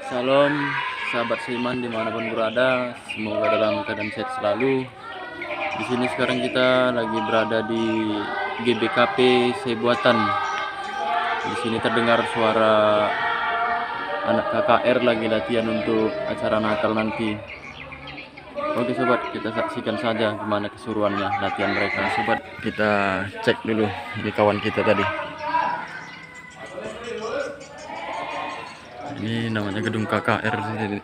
Salam sahabat seiman dimanapun berada, semoga dalam keadaan sehat selalu. Di sini sekarang kita lagi berada di GBKP Sebuatan. Di sini terdengar suara anak KKR lagi latihan untuk acara Natal nanti. Oke sobat, kita saksikan saja gimana keseruannya latihan mereka. Sobat, kita cek dulu ini kawan kita tadi. Ini namanya gedung KKR sini.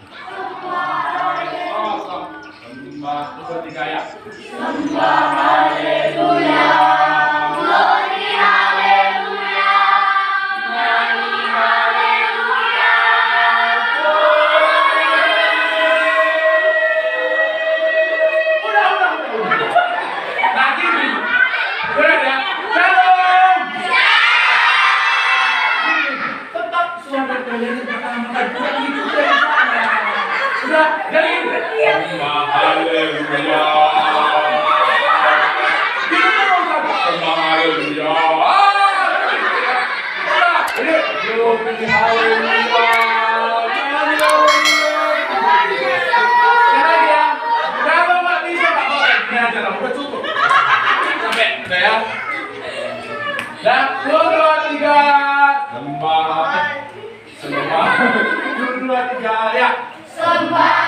Dan 2, 3 sembah 2, 3 ya sembah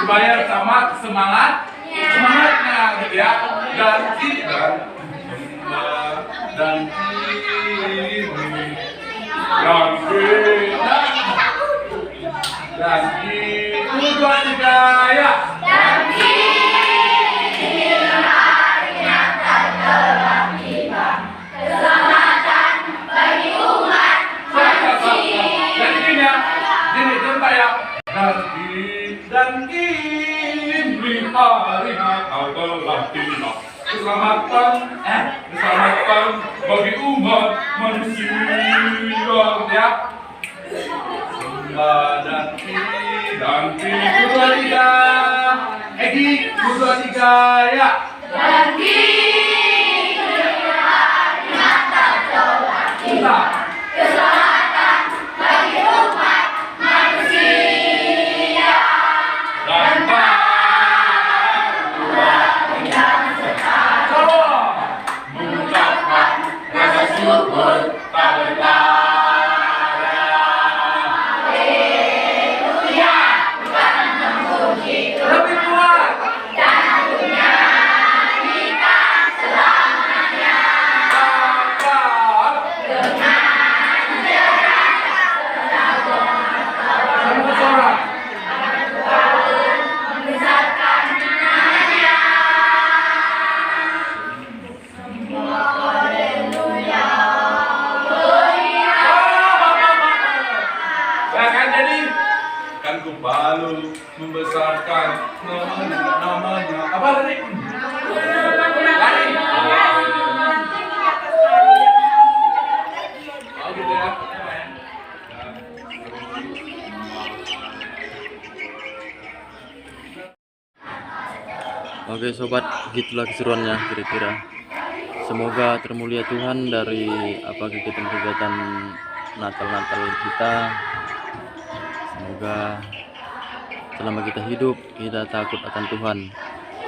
dibayar sama semangatnya gitu ya. Ganti 2, 3 ya. Dan kini hari Natal telah tiba. Keselamatan bagi umat manusia ya. Sembah dan 2, 3 Egi 2, 3 ya. Dan kini hari Natal telah tiba. Keselamatan bagi umat manusia. Kan Kupalu membesarkan namanya apa tadi? Lari. Oh gitu ya. Oke sobat, gitulah keseruannya kira-kira. Semoga termulia Tuhan dari kegiatan-kegiatan Natal kita. Semoga selama kita hidup kita takut akan Tuhan.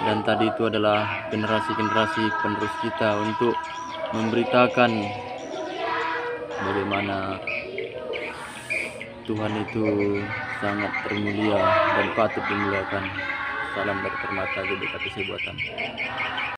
Dan tadi itu adalah generasi-generasi penerus kita untuk memberitakan bagaimana Tuhan itu sangat termulia dan patut dimuliakan. Salam dari Permata GBKP Sebuatan.